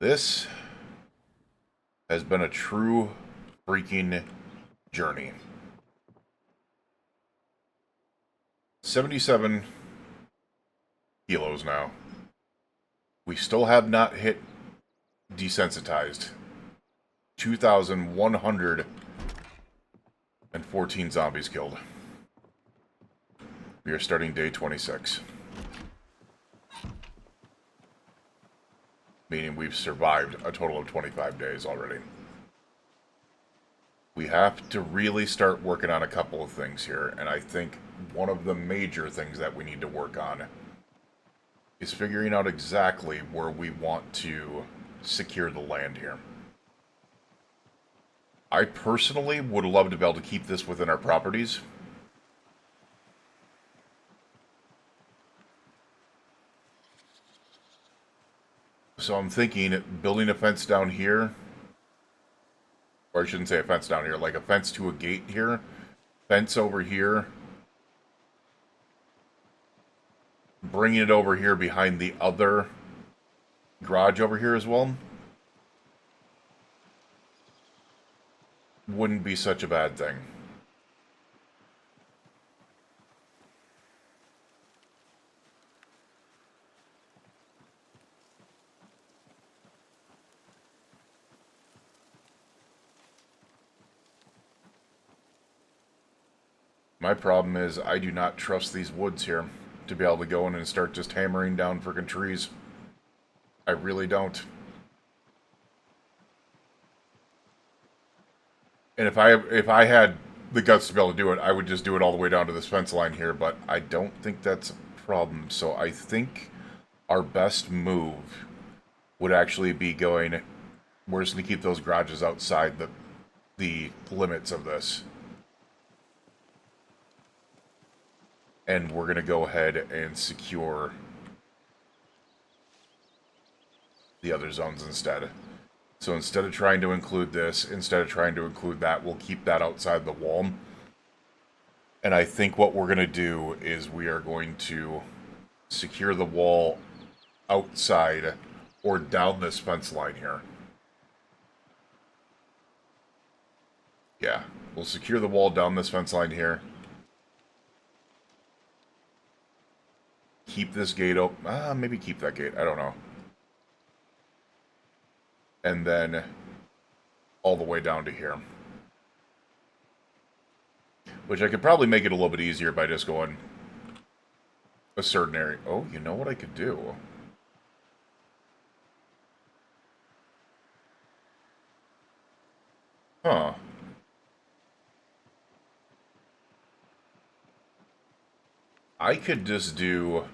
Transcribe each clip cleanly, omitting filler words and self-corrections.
This has been a true freaking journey. 77 kilos now. We still have not hit desensitized. 2,114 zombies killed. We are starting day 26. Meaning we've survived a total of 25 days already. We have to really start working on a couple of things here, and I think one of the major things that we need to work on is figuring out exactly where we want to secure the land here. I personally would love to be able to keep this within our properties. So I'm thinking building a fence down here, or I shouldn't say a fence down here, like a fence to a gate here, fence over here, bringing it over here behind the other garage over here as well. Wouldn't be such a bad thing. My problem is I do not trust these woods here to be able to go in and start just hammering down freaking trees. I really don't. And if I had the guts to be able to do it, I would just do it all the way down to this fence line here, but I don't think that's a problem. So I think our best move would actually be going, we're just going to keep those garages outside the limits of this. And we're going to go ahead and secure the other zones instead. So instead of trying to include this, instead of trying to include that, we'll keep that outside the wall. And I think what we're going to do is we are going to secure the wall outside or down this fence line here. Yeah, we'll secure the wall down this fence line here. Keep this gate open. Maybe keep that gate. I don't know. And then all the way down to here. Which I could probably make it a little bit easier by just going a certain area. Oh, you know what I could do? Huh. I could just do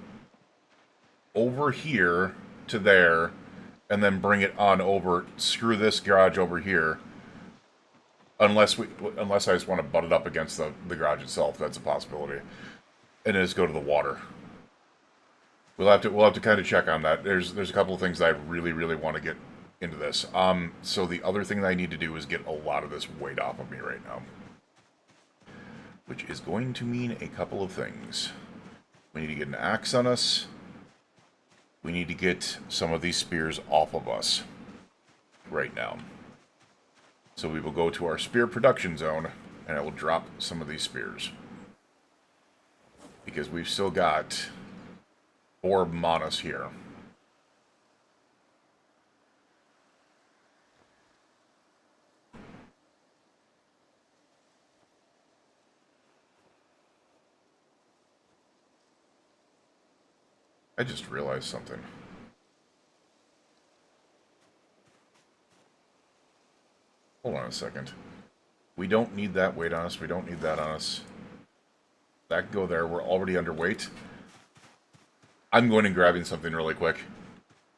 over here to there, and then bring it on over. Screw this garage over here, unless I just want to butt it up against the garage itself. That's a possibility, and then just go to the water. We'll have to kind of check on that. There's a couple of things that I really want to get into this. So the other thing that I need to do is get a lot of this weight off of me right now, which is going to mean a couple of things. We need to get an axe on us. We need to get some of these spears off of us right now. So we will go to our spear production zone, and I will drop some of these spears. Because we've still got 4 monas here. I just realized something. Hold on a second. We don't need that weight on us. We don't need that on us. That can go there. We're already underweight. I'm going and grabbing something really quick.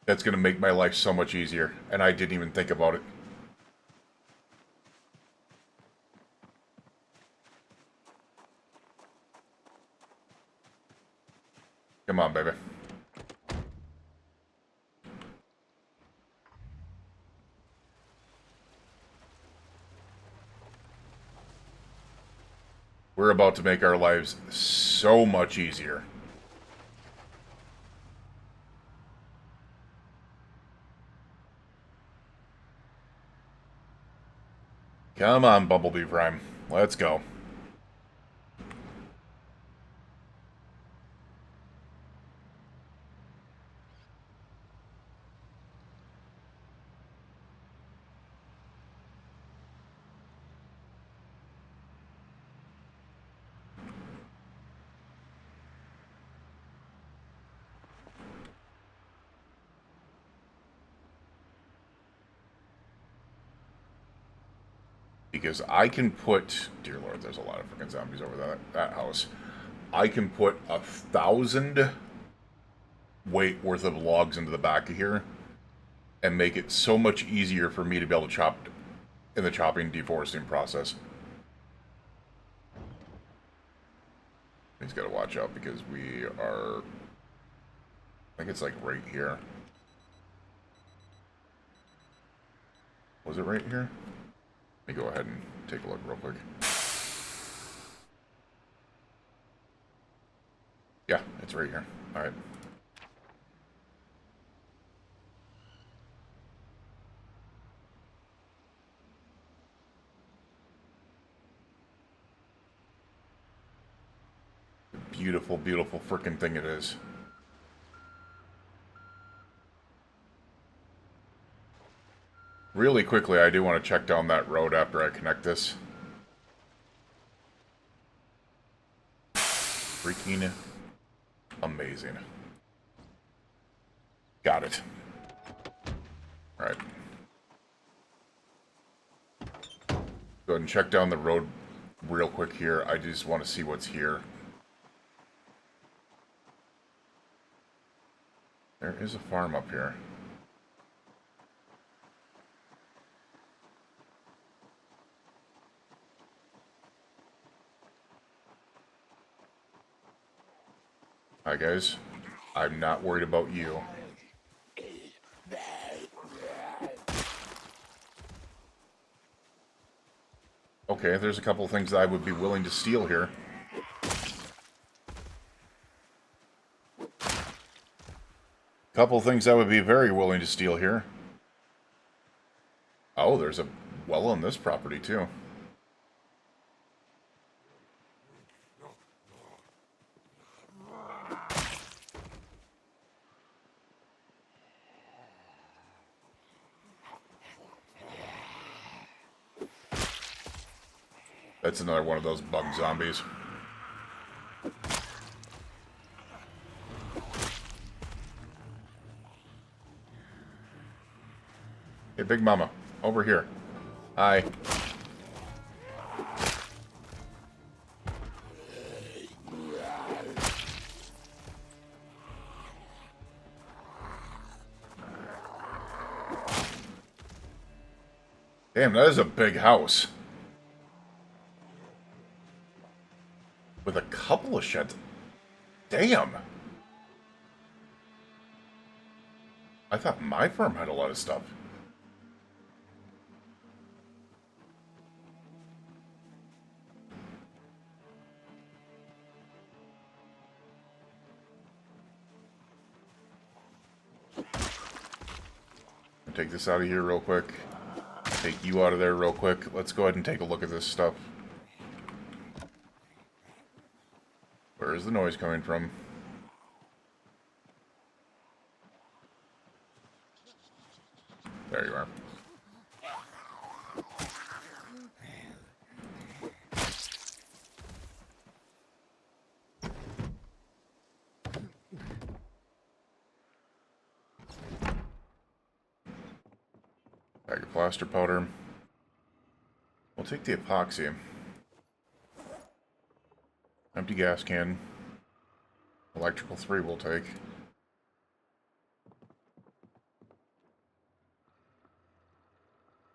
That's going to make my life so much easier. And I didn't even think about it. Come on, baby. We're about to make our lives so much easier. Come on, Bumblebee Prime. Let's go. Because I can put... Dear Lord, there's a lot of freaking zombies over that house. I can put 1,000 weight worth of logs into the back of here and make it so much easier for me to be able to chop in the chopping deforesting process. He's got to watch out because we are... I think it's like right here. Was it right here? Let me go ahead and take a look real quick. Yeah, it's right here. Alright. Beautiful, beautiful frickin' thing it is. Really quickly, I do want to check down that road after I connect this. Freaking amazing. Got it. Alright. Go ahead and check down the road real quick here. I just want to see what's here. There is a farm up here. Hi guys. I'm not worried about you. Okay, there's a couple of things that I would be willing to steal here. Couple of things I would be very willing to steal here. Oh, there's a well on this property too. That's another one of those bug zombies. Hey, Big Mama, over here. Hi. Damn, that is a big house. With a couple of sheds. Damn. I thought my farm had a lot of stuff. Take this out of here real quick. Take you out of there real quick. Let's go ahead and take a look at this stuff. Where is the noise coming from? There you are. Bag of plaster powder. We'll take the epoxy. Empty gas can. Electrical 3 we'll take.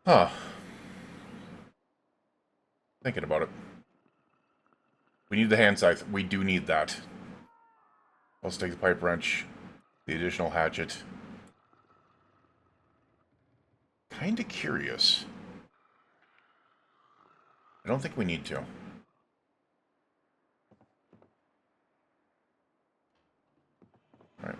Huh. Thinking about it. We need the hand scythe. We do need that. Let's take the pipe wrench. The additional hatchet. Kinda curious. I don't think we need to. Alright.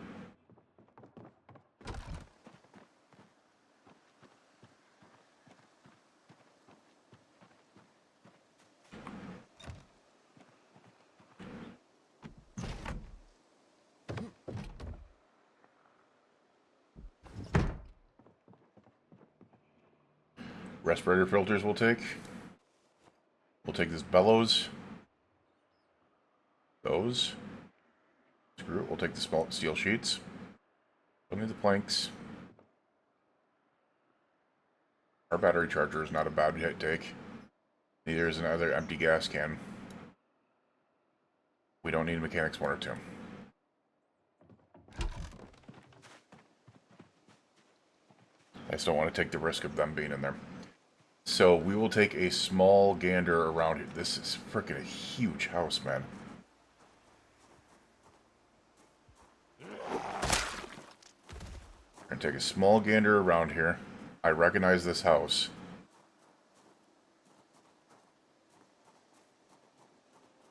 Respirator filters we'll take. We'll take this bellows. Those. Screw it. We'll take the steel sheets. Don't need the planks. Our battery charger is not a bad take. Neither is another empty gas can. We don't need mechanics 1 or 2. I just don't want to take the risk of them being in there. So we will take a small gander around here. This is freaking a huge house, man. We're going to take a small gander around here. I recognize this house.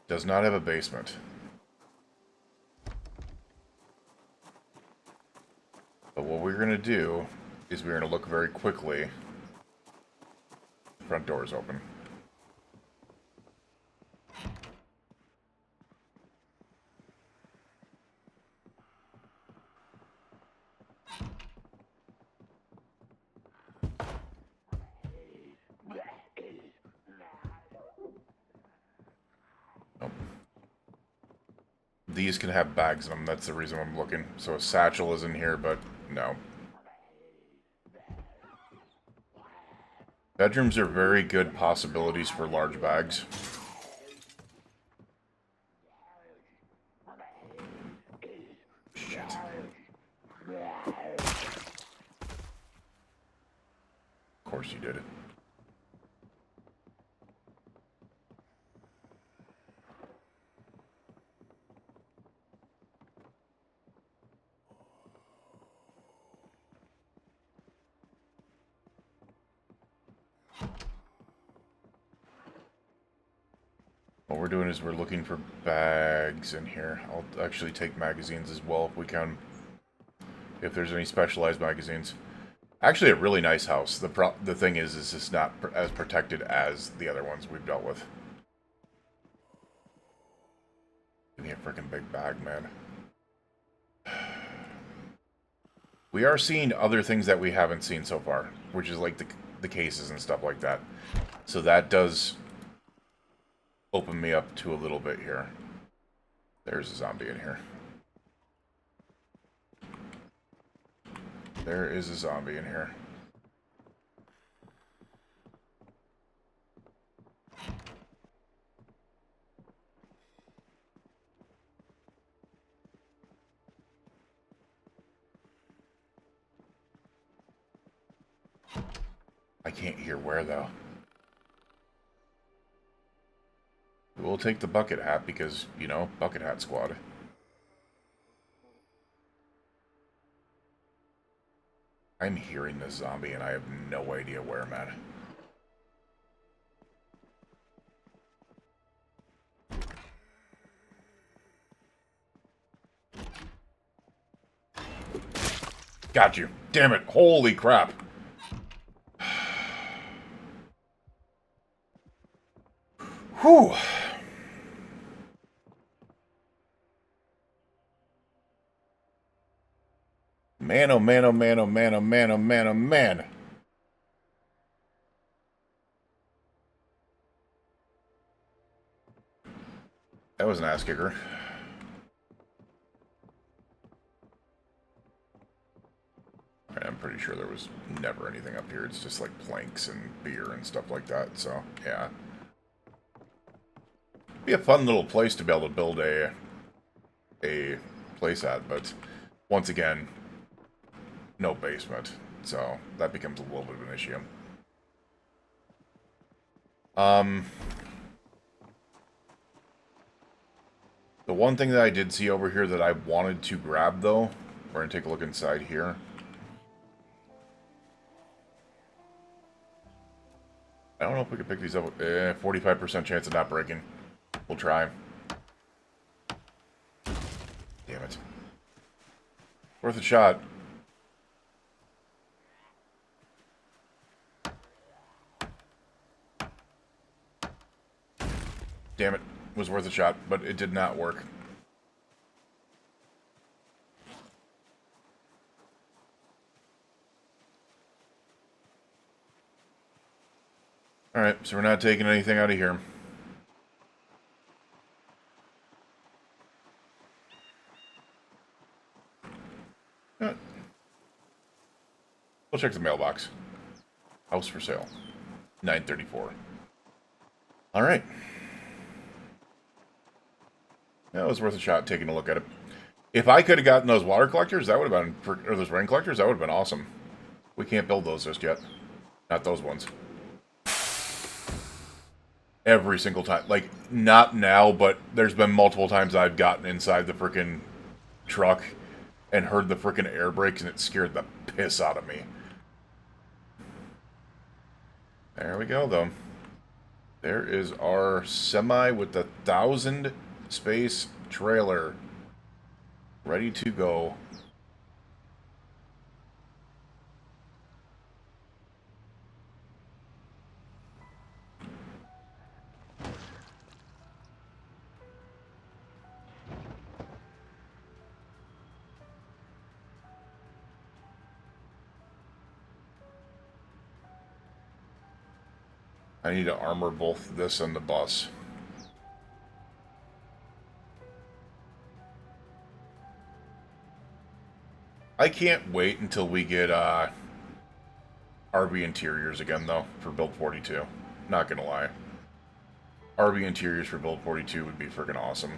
Does not have a basement. But what we're going to do is we're going to look very quickly. Front door is open. Nope. These can have bags in them. That's the reason I'm looking. So a satchel is in here, but no. Bedrooms are very good possibilities for large bags. Shit. Of course you did it. What we're doing is we're looking for bags in here. I'll actually take magazines as well if we can. If there's any specialized magazines. Actually a really nice house. The thing is it's not as protected as the other ones we've dealt with. Give me a freaking big bag, man. We are seeing other things that we haven't seen so far, which is like the cases and stuff like that. So that does open me up to a little bit here. There's a zombie in here. There is a zombie in here. I can't hear where, though. We'll take the bucket hat because, you know, bucket hat squad. I'm hearing this zombie and I have no idea where I'm at. Got you. Damn it. Holy crap. Whew. Man, oh man, oh man, oh man, oh man, oh man, oh man. That was an ass kicker. I'm pretty sure there was never anything up here. It's just like planks and beer and stuff like that, so yeah. Be a fun little place to be able to build a place at, but once again, no basement, so that becomes a little bit of an issue. The one thing that I did see over here that I wanted to grab, though, we're going to take a look inside here. I don't know if we can pick these up. 45% chance of not breaking. We'll try. Damn it. Worth a shot. Damn it. Was worth a shot, but it did not work. Alright, so we're not taking anything out of here. We'll check the mailbox. House for sale. 934. Alright. That was worth a shot taking a look at it. If I could have gotten those water collectors, that would have been, or those rain collectors, that would have been awesome. We can't build those just yet. Not those ones. Every single time. Like, not now, but there's been multiple times I've gotten inside the frickin' truck and heard the frickin' air brakes, and it scared the piss out of me. There we go, though. There is our semi with the 1,000 space trailer. Ready to go. I need to armor both this and the bus. I can't wait until we get RB interiors again, though, for build 42. Not gonna lie. RB interiors for build 42 would be freaking awesome.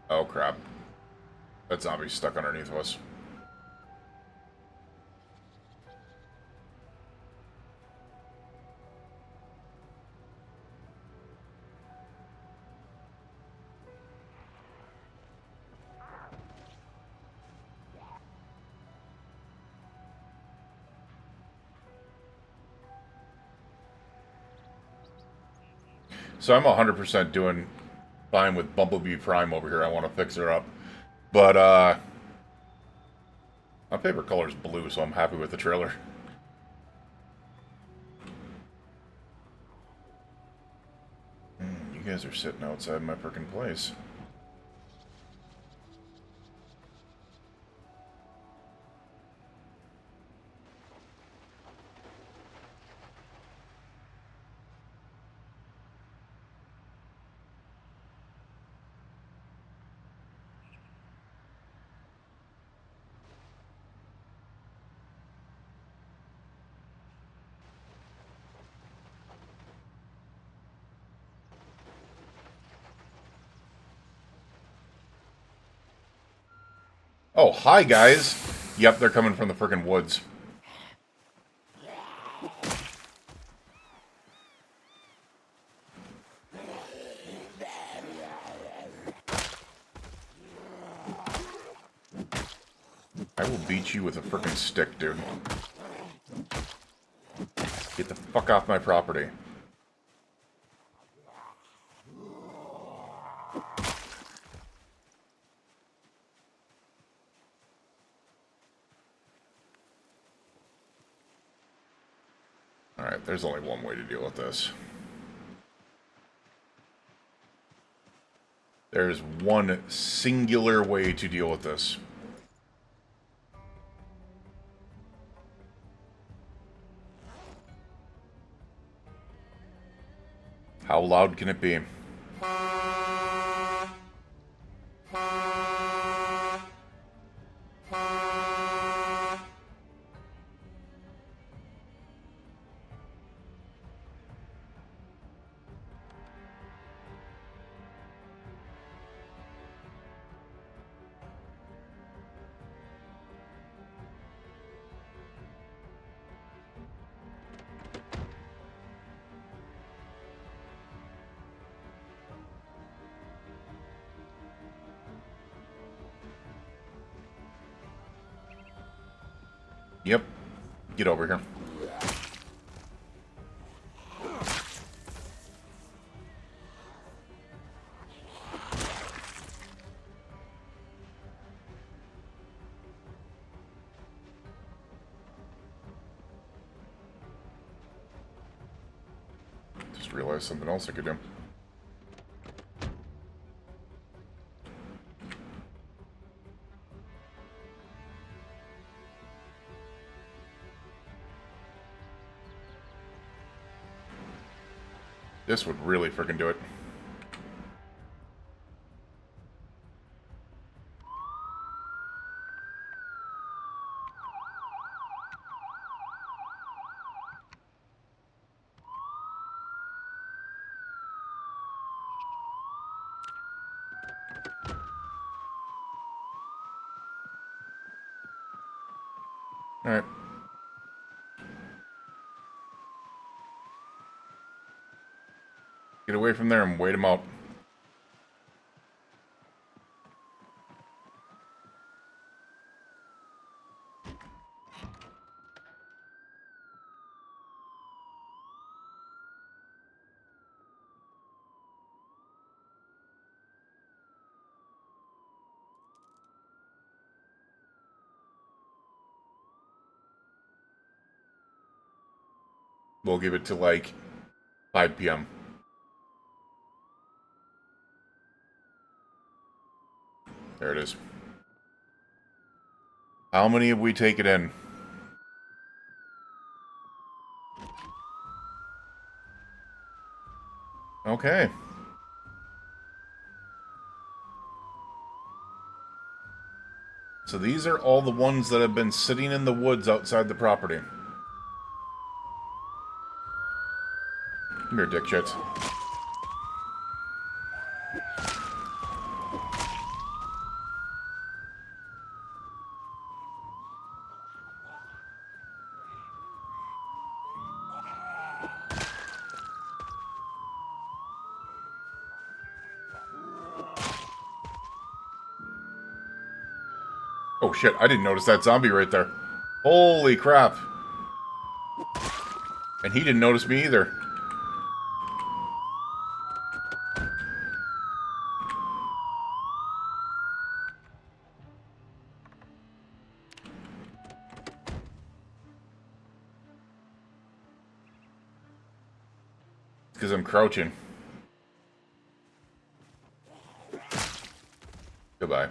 Oh, crap. That zombie's stuck underneath of us. So I'm 100% doing fine with Bumblebee Prime over here. I want to fix her up. But, my favorite color is blue, so I'm happy with the trailer. You guys are sitting outside my frickin' place. Oh, hi, guys. Yep, they're coming from the frickin' woods. I will beat you with a frickin' stick, dude. Get the fuck off my property. Alright, there's only one way to deal with this. There's one singular way to deal with this. How loud can it be? Yep. Get over here. Just realized something else I could do. This would really freaking do it. Alright. Get away from there and wait him out. We'll give it to like 5 p.m. There it is. How many have we taken in? Okay. So these are all the ones that have been sitting in the woods outside the property. Come here, dick shits. Oh shit, I didn't notice that zombie right there. Holy crap. And he didn't notice me either. Because I'm crouching. Goodbye.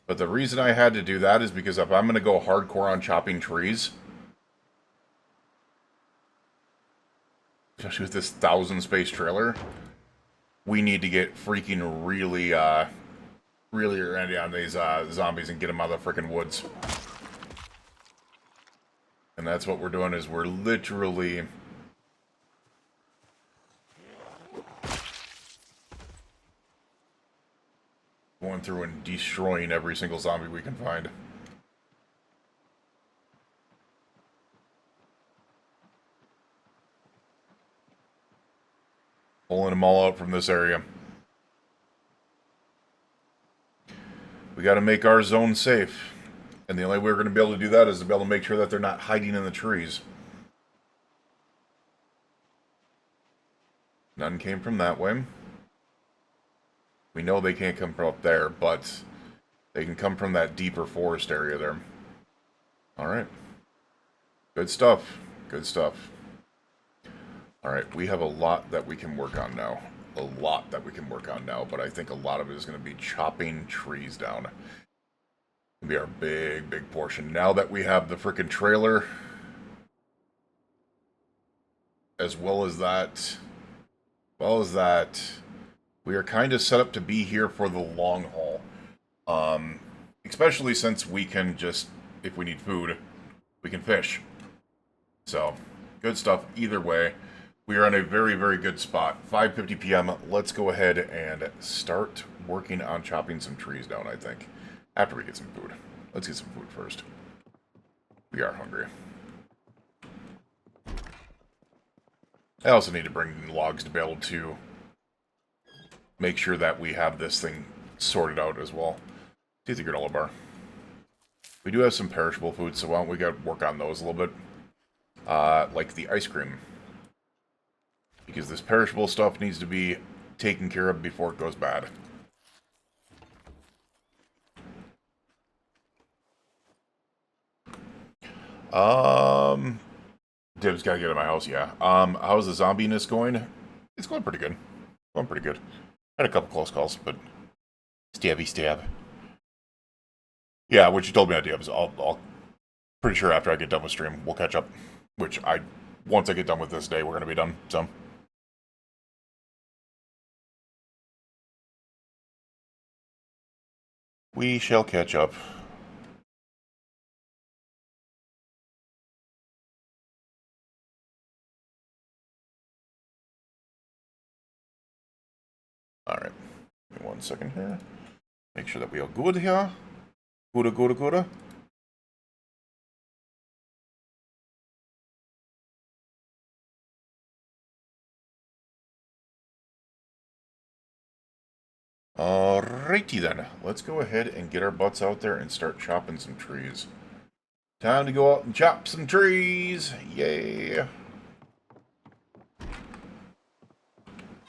But the reason I had to do that is because if I'm going to go hardcore on chopping trees, especially with this 1,000 space trailer, we need to get freaking really ready on these zombies and get them out of the freaking woods. And that's what we're doing, is we're literally going through and destroying every single zombie we can find. Pulling them all out from this area. We got to make our zone safe. And the only way we're going to be able to do that is to be able to make sure that they're not hiding in the trees. None came from that way. We know they can't come from up there, but they can come from that deeper forest area there. Alright. Good stuff. Good stuff. Alright, we have a lot that we can work on now. A lot that we can work on now, but I think a lot of it is going to be chopping trees down. It'll be our big portion. Now that we have the frickin' trailer, as well as that, we are kind of set up to be here for the long haul. Especially since we can just, if we need food, we can fish. So, good stuff either way. We are in a very good spot. 5:50 p.m. Let's go ahead and start working on chopping some trees down, I think. After we get some food. Let's get some food first. We are hungry. I also need to bring logs to be able to make sure that we have this thing sorted out as well. See the granola bar. We do have some perishable food, so why don't we work on those a little bit. Like the ice cream. Because this perishable stuff needs to be taken care of before it goes bad. Dib's gotta get in my house, yeah. How's the zombiness going? It's going pretty good. Going pretty good. Had a couple close calls, but stabby stab. Yeah, what you told me on Dibs, I'll pretty sure after I get done with stream, we'll catch up. Which I once I get done with this day, we're going to be done, so. We shall catch up. Alright. Give me 1 second here. Make sure that we are good here. Good. Alrighty then. Let's go ahead and get our butts out there and start chopping some trees. Time to go out and chop some trees! Yay!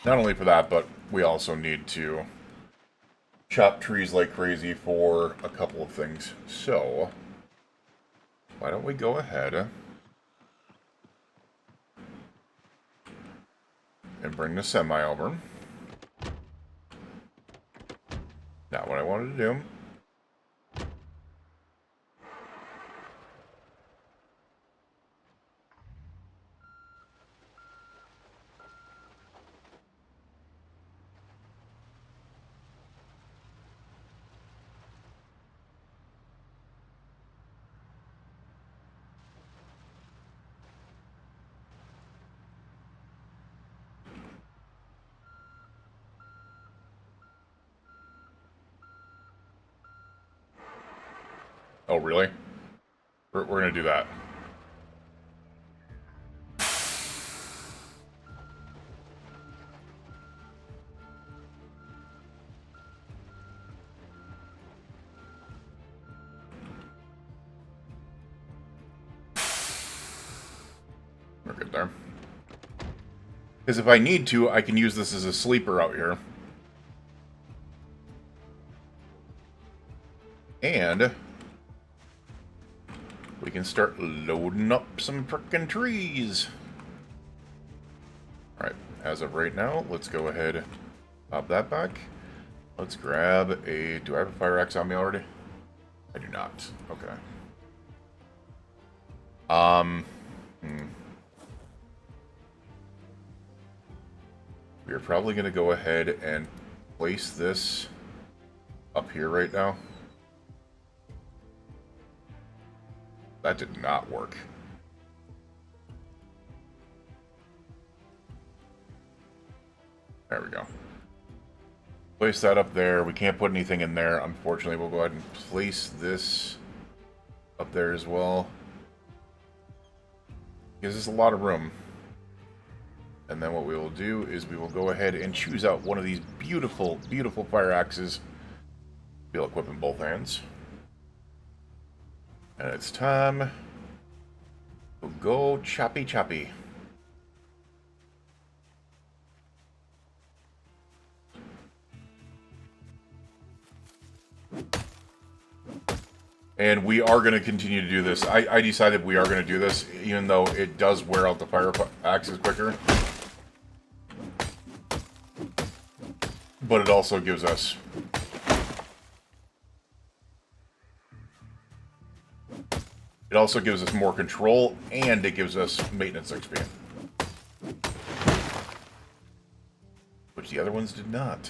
Not only for that, but we also need to chop trees like crazy for a couple of things. So, why don't we go ahead and bring the semi over. Now what I wanted to do. Oh, really? We're going to do that. We're good there. Because if I need to, I can use this as a sleeper out here. And we can start loading up some frickin' trees. Alright, as of right now, let's go ahead, pop that back. Let's grab a... Do I have a fire axe on me already? I do not. Okay. We're probably going to go ahead and place this up here right now. That did not work. There we go. Place that up there. We can't put anything in there. Unfortunately, we'll go ahead and place this up there as well. Gives us a lot of room. And then what we will do is we will go ahead and choose out one of these beautiful, beautiful fire axes. We'll equip in both hands. And it's time to go choppy choppy. And we are going to continue to do this. I decided we are going to do this, even though it does wear out the fire axes quicker. But it also gives us... It also gives us more control, and it gives us maintenance XP. Which the other ones did not.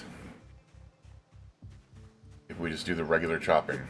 If we just do the regular chopping.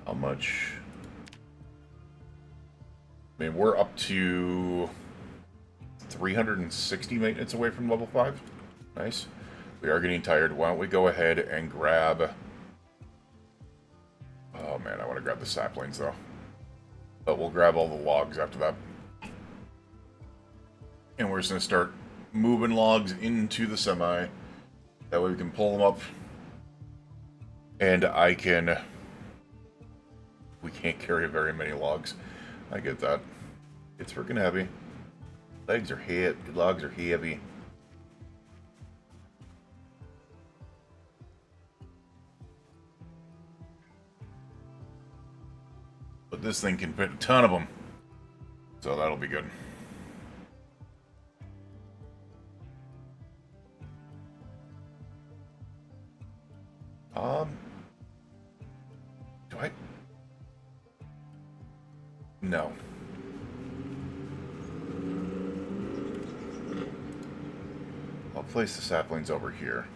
How much? I mean, we're up to 360 maintenance away from level 5. Nice. We are getting tired. Why don't we go ahead and grab... Oh man, I want to grab the saplings though. But we'll grab all the logs after that. And we're just going to start moving logs into the semi. That way we can pull them up. And I can... We can't carry very many logs. I get that. It's freaking heavy. Logs are heavy. But this thing can fit a ton of them. So that'll be good. Do I? No. I'll place the saplings over here,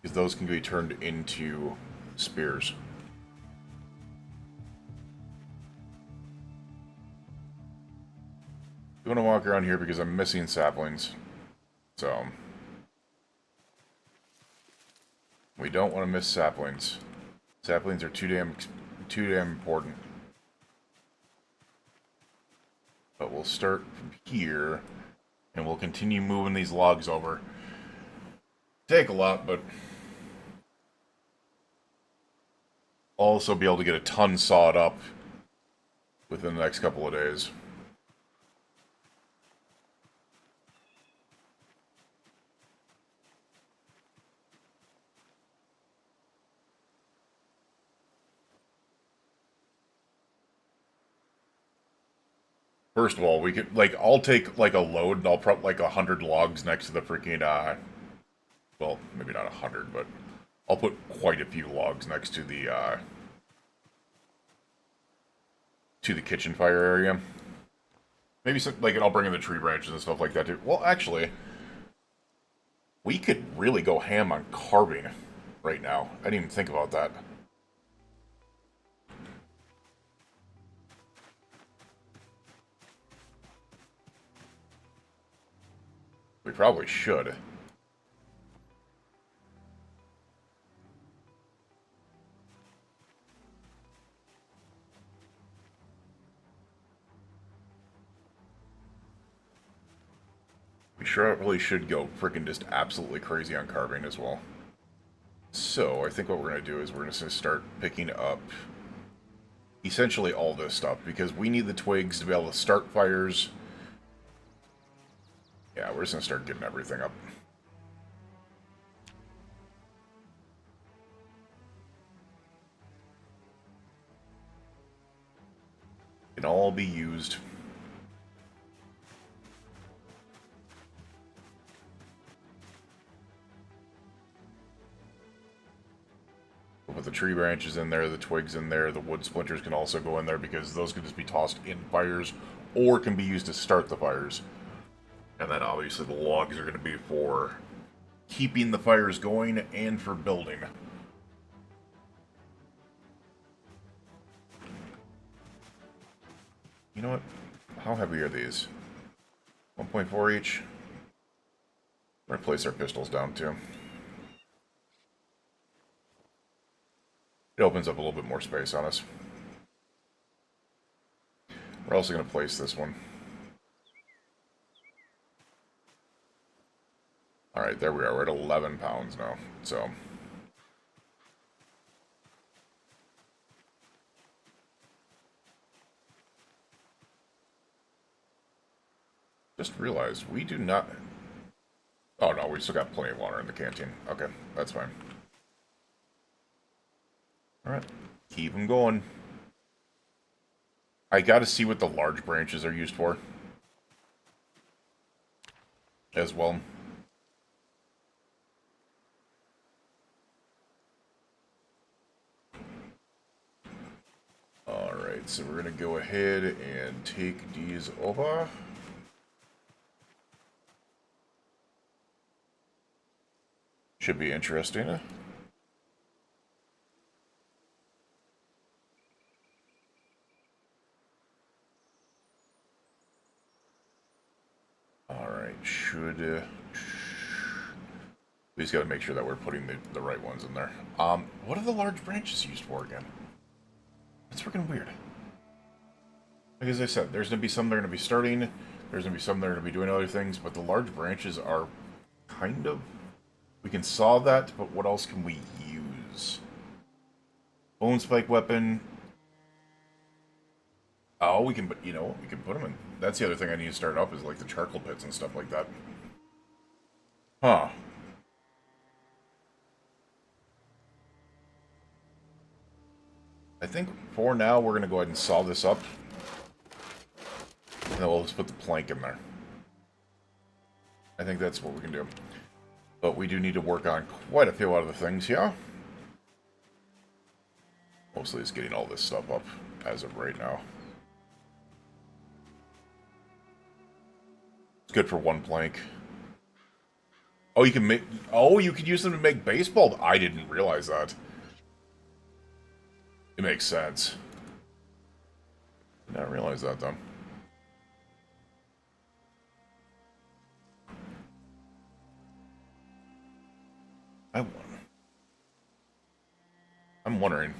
because those can be turned into spears. I want to walk around here because I'm missing saplings. So we don't want to miss saplings. Saplings are too damn important. But we'll start from here, and we'll continue moving these logs over. Take a lot, but also be able to get a ton sawed up within the next couple of days. First of all, we could, like, I'll take, like, a load, and I'll prep, like, 100 logs next to the freaking, well, maybe not 100, but I'll put quite a few logs next to the kitchen fire area. Maybe some, like, and I'll bring in the tree branches and stuff like that, too. Well, actually, we could really go ham on carving right now. I didn't even think about that. We probably should. We sure really should go freaking just absolutely crazy on carving as well. So, I think what we're going to do is we're just going to start picking up essentially all this stuff, because we need the twigs to be able to start fires. Yeah, we're just going to start getting everything up. It can all be used. We'll put the tree branches in there, the twigs in there, the wood splinters can also go in there, because those can just be tossed in fires, or can be used to start the fires. And then obviously the logs are going to be for keeping the fires going and for building. You know what? How heavy are these? 1.4 each? We're going to place our pistols down too. It opens up a little bit more space on us. We're also going to place this one. Alright, there we are. We're at 11 pounds now. So, just realized we do not... Oh no, we still got plenty of water in the canteen. Okay, that's fine. Alright, keep them going. I gotta see what the large branches are used for as well. Alright, so we're gonna go ahead and take these over. Should be interesting. Alright, should... we just gotta make sure that we're putting the right ones in there. What are the large branches used for again? That's freaking weird. Like as I said, there's gonna be some that are gonna be starting, there's gonna be some that are gonna be doing other things, but the large branches are kind of... We can saw that, but what else can we use? Bone spike weapon. Oh, we can, you know, we can put them in. That's the other thing I need to start up is like the charcoal pits and stuff like that. Huh. I think for now we're going to go ahead and saw this up. And then we'll just put the plank in there. I think that's what we can do. But we do need to work on quite a few other things here. Mostly it's getting all this stuff up as of right now. It's good for one plank. Oh, you can make... Oh, you could use them to make baseball... I didn't realize that. It makes sense. Did not realize that, though. I'm wondering.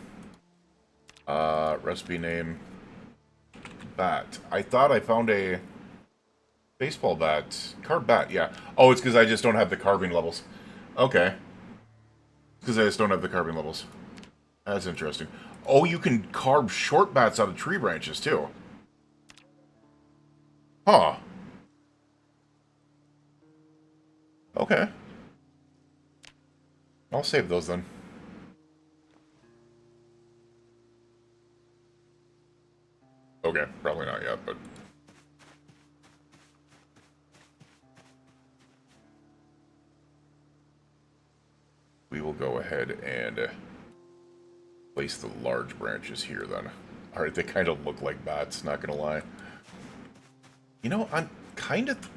Recipe name... Bat. I thought I found a... baseball bat. Carved bat, yeah. Oh, it's because I just don't have the carving levels. Okay. Because I just don't have the carving levels. That's interesting. Oh, you can carve short bats out of tree branches, too. Huh. Okay. I'll save those, then. Okay, probably not yet, but... we will go ahead and place the large branches here, then. Alright, they kind of look like bats, not gonna lie. You know, I'm kind of...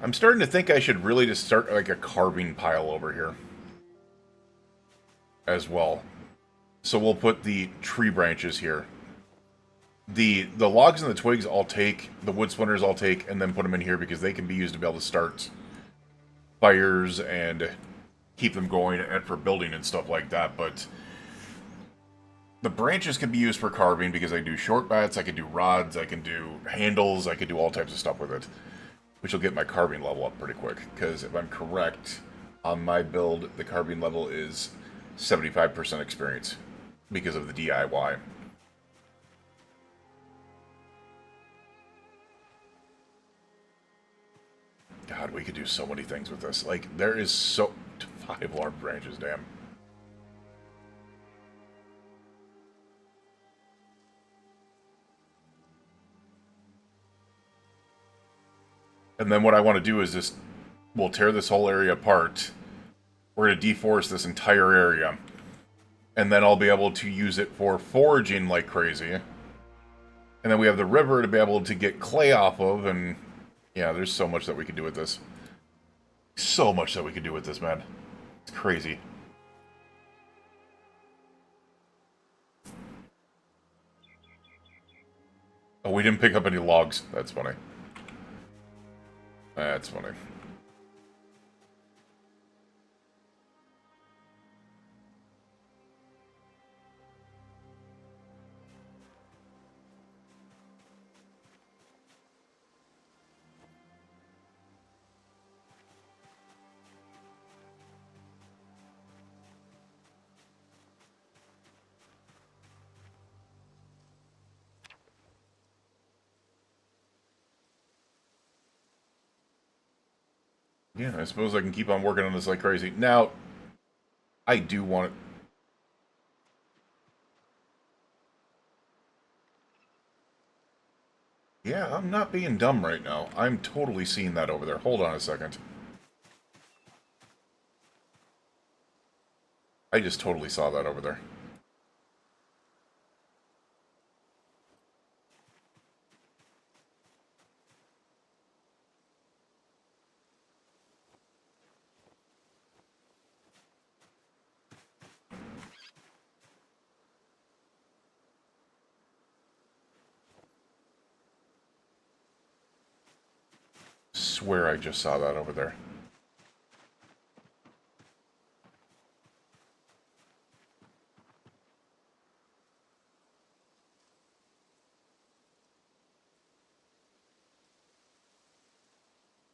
I'm starting to think I should really just start, like, a carving pile over here. As well. So we'll put the tree branches here. The logs and the twigs I'll take, the wood splinters I'll take, and then put them in here because they can be used to be able to start fires and keep them going and for building and stuff like that, but the branches can be used for carving because I do short bats, I can do rods, I can do handles, I can do all types of stuff with it, which will get my carving level up pretty quick, because if I'm correct, on my build, the carving level is 75% experience because of the DIY. God, we could do so many things with this. Like, there is so... 5 large branches, damn. And then what I want to do is just... we'll tear this whole area apart. We're going to deforest this entire area. And then I'll be able to use it for foraging like crazy. And then we have the river to be able to get clay off of, and... yeah, there's so much that we could do with this. So much that we could do with this, man. It's crazy. Oh, we didn't pick up any logs. That's funny. That's funny. Yeah, I suppose I can keep on working on this like crazy. Now, I do want it. Yeah, I'm not being dumb right now. I'm totally seeing that over there. Hold on a second. I just totally saw that over there. Swear I just saw that over there.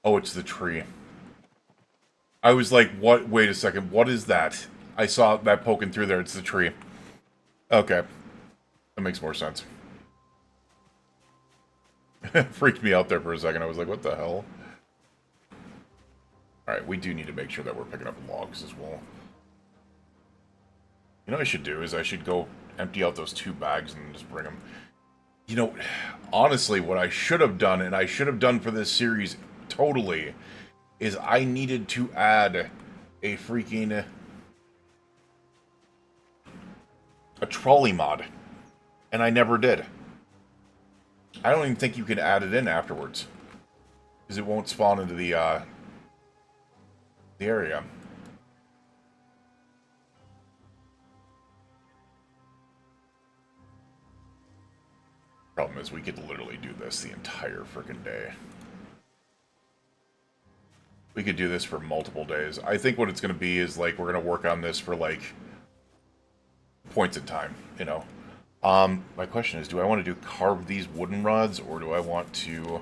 Oh, it's the tree. I was like, what? Wait a second. What is that? I saw that poking through there. It's the tree. Okay. That makes more sense. Freaked me out there for a second. I was like, what the hell? Alright, we do need to make sure that we're picking up logs as well. You know what I should do is I should go empty out those 2 bags and just bring them. You know, honestly, what I should have done, and I should have done for this series totally, is I needed to add a freaking... a trolley mod. And I never did. I don't even think you can add it in afterwards. Because it won't spawn into the area. Problem is, we could literally do this the entire freaking day. We could do this for multiple days. I think what it's going to be is, like, we're going to work on this for, like, points in time, you know. My question is, do I want to do carve these wooden rods, or do I want to... You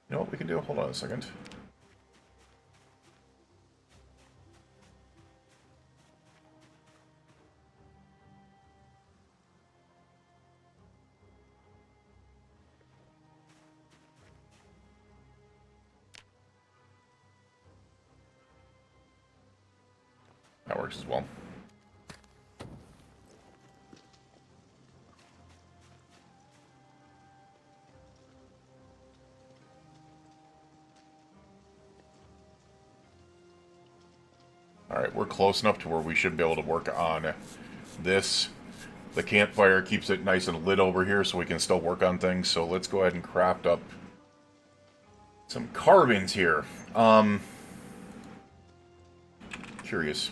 know what we can do? Hold on a second. That works as well. Alright, we're close enough to where we should be able to work on this. The campfire keeps it nice and lit over here so we can still work on things. So let's go ahead and craft up some carvings here. Curious.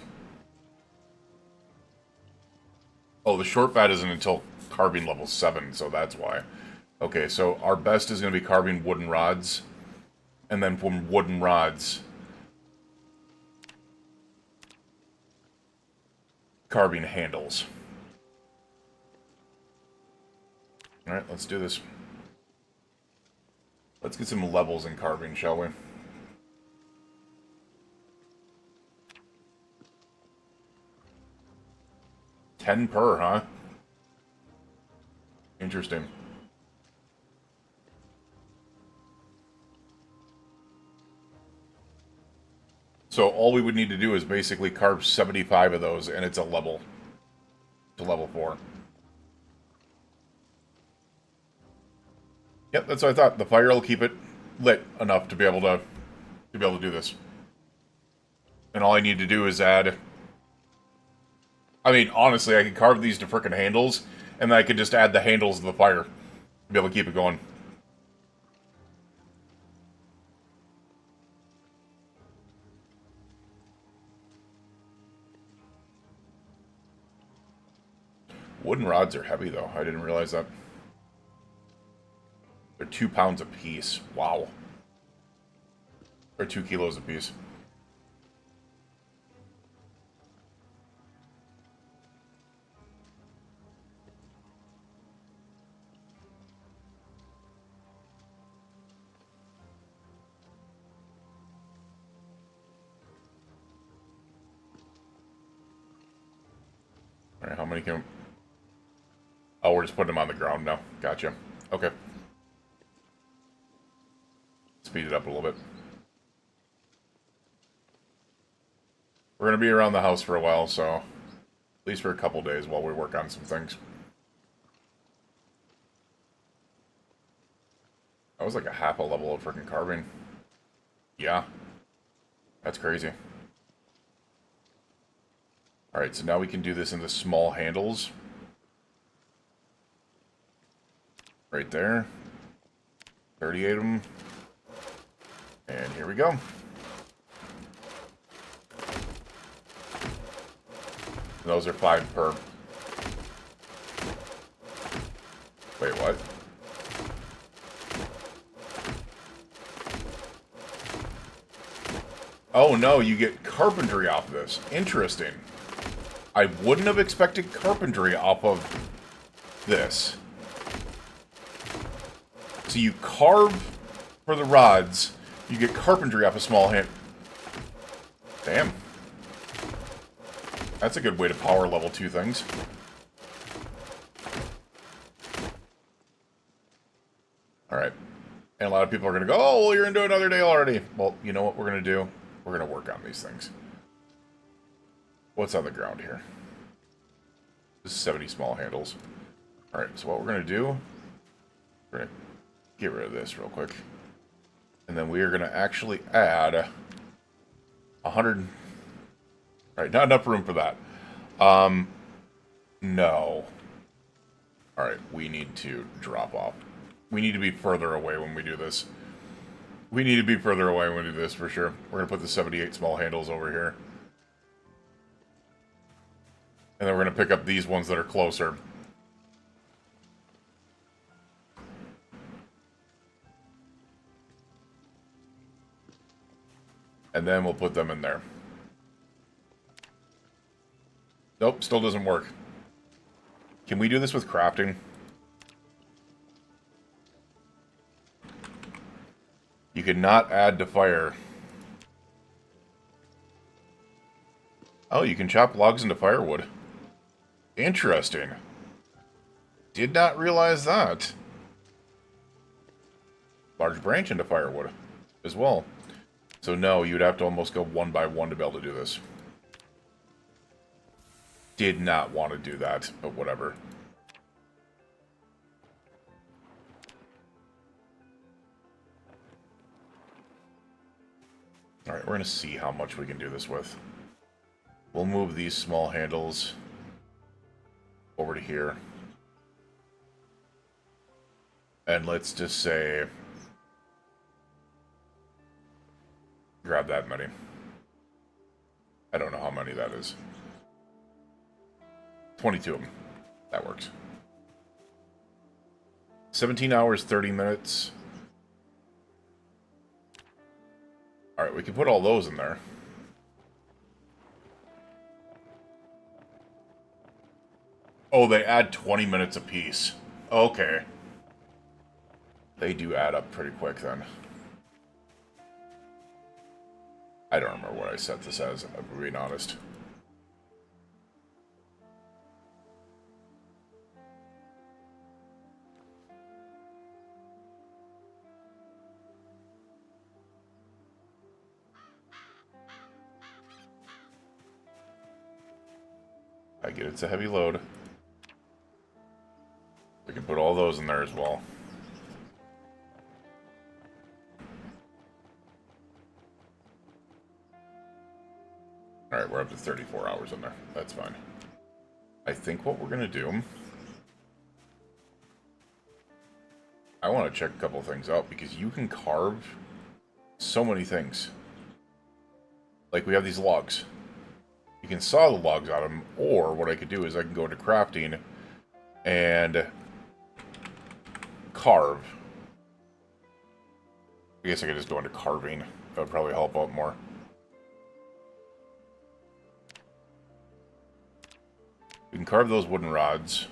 Oh, the short bat isn't until carving level 7, so that's why. Okay, so our best is going to be carving wooden rods. And then from wooden rods, carving handles. Alright, let's do this. Let's get some levels in carving, shall we? $10 per, huh? Interesting. So all we would need to do is basically carve 75 of those, and it's a level. To level 4. Yep, that's what I thought. The fire will keep it lit enough to be able to do this. And all I need to do is add... I mean, honestly, I could carve these to frickin' handles, and then I could just add the handles to the fire to be able to keep it going. Wooden rods are heavy, though. I didn't realize that. They're 2 pounds a piece. Wow. Or 2 kilos a piece. Alright, how many can... Oh, we're just putting them on the ground now. Gotcha. Okay. Speed it up a little bit. We're going to be around the house for a while, so... At least for a couple days while we work on some things. That was like a half a level of freaking carving. Yeah. That's crazy. Alright, so now we can do this in the small handles. Right there. 38 of them. And here we go. Those are 5 per. Wait, what? Oh no, you get carpentry off of this. Interesting. I wouldn't have expected carpentry off of this. So you carve for the rods, you get carpentry off a small hand. Damn. That's a good way to power level 2 things. Alright. And a lot of people are going to go, oh, well, you're into another day already. Well, you know what we're going to do? We're going to work on these things. What's on the ground here? This is 70 small handles. Alright, so what we're going to do, we're going to get rid of this real quick. And then we are going to actually add 100... Alright, not enough room for that. No. Alright, we need to drop off. We need to be further away when we do this. We need to be further away when we do this, for sure. We're going to put the 78 small handles over here. And then we're going to pick up these ones that are closer. And then we'll put them in there. Nope, still doesn't work. Can we do this with crafting? You cannot add to fire. Oh, you can chop logs into firewood. Interesting. Did not realize that. Large branch into firewood as well. So no, you'd have to almost go one by one to be able to do this. Did not want to do that, but whatever. Alright, we're going to see how much we can do this with. We'll move these small handles over to here. And let's just say... grab that many. I don't know how many that is. 22 of them. That works. 17 hours, 30 minutes. Alright, we can put all those in there. Oh, they add 20 minutes apiece. Okay. They do add up pretty quick then. I don't remember what I set this as, if I'm being honest. I get it's a heavy load. We can put all those in there as well. Alright, we're up to 34 hours in there. That's fine. I think what we're going to do... I want to check a couple things out, because you can carve so many things. Like, we have these logs. You can saw the logs out of them, or what I could do is I can go into crafting and carve. I guess I could just go into carving. That would probably help out more. We can carve those wooden rods.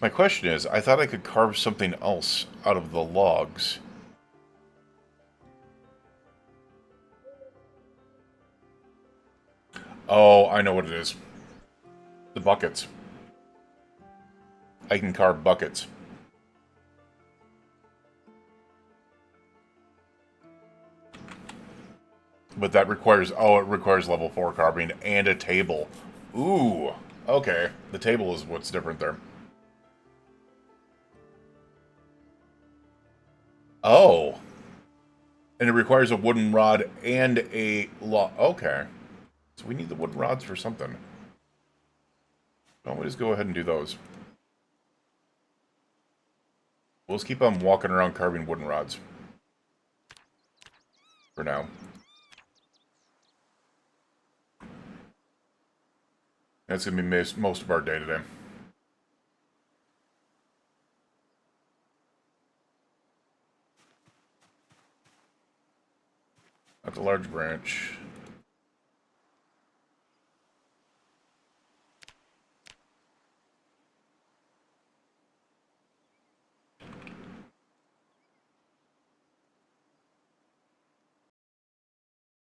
My question is, I thought I could carve something else out of the logs. Oh, I know what it is. The buckets. I can carve buckets. But that requires... oh, it requires level 4 carving and a table. Ooh, okay. The table is what's different there. Oh. And it requires a wooden rod and a log. Okay. So we need the wooden rods for something. Why don't we just go ahead and do those? We'll just keep on walking around carving wooden rods. For now. That's going to be most of our day today. That's a large branch.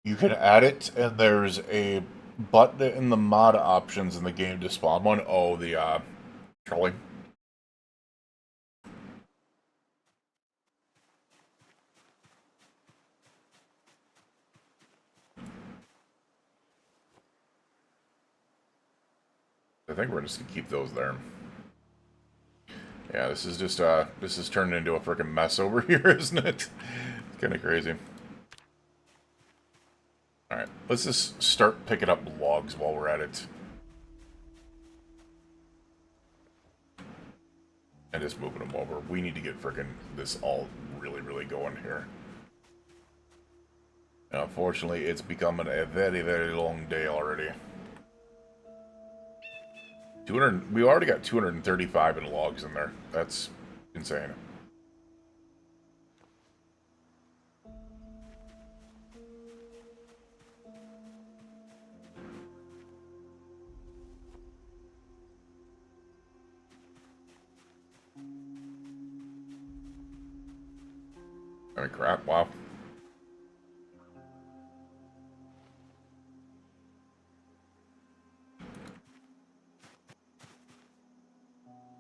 You can add it, and there's a button in the mod options in the game to spawn one. Oh, the trolley. think we're just gonna keep those there. Yeah, this is just, this is turning into a freaking mess over here, isn't it? It's kind of crazy. Alright, let's just start picking up logs while we're at it. And just moving them over. We need to get freaking this all really, really going here. And unfortunately, it's becoming a very, very long day already. 200. We already got 235 in logs in there. That's insane. I mean, crap, wow.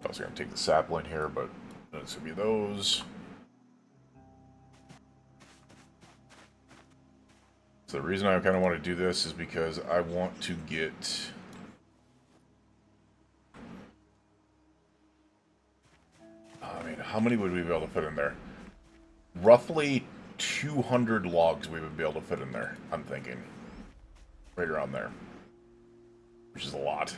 I was going to take the sapling here, but it's going to be those. So the reason I kind of want to do this is because I want to get... I mean, how many would we be able to fit in there? Roughly 200 logs we would be able to fit in there, I'm thinking. Right around there. Which is a lot.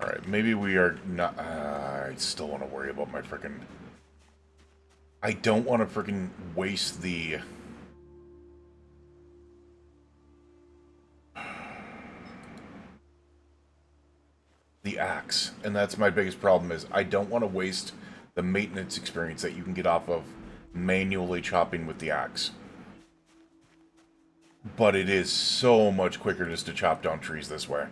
Alright, maybe we are not... I still want to worry about my frickin'... I don't want to frickin' waste the... the axe. And that's my biggest problem, is I don't want to waste the maintenance experience that you can get off of manually chopping with the axe. But it is so much quicker just to chop down trees this way.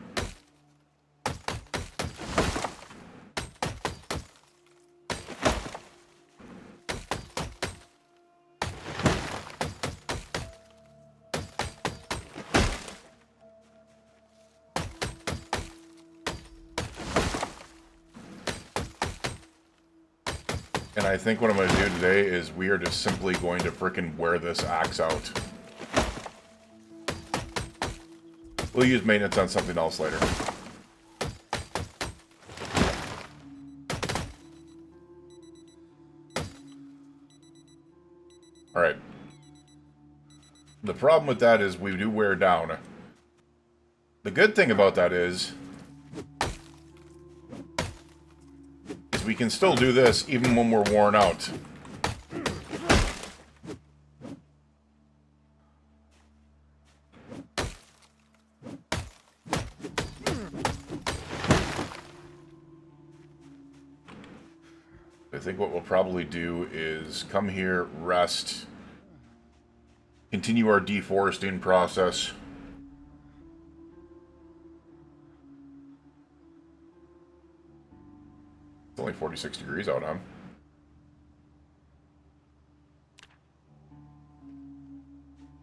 And I think what I'm going to do today is we are just simply going to frickin' wear this axe out. We'll use maintenance on something else later. Alright. The problem with that is we do wear down. The good thing about that is we can still do this even when we're worn out. I think what we'll probably do is come here, rest, continue our deforesting process. It's only 46 degrees out, huh?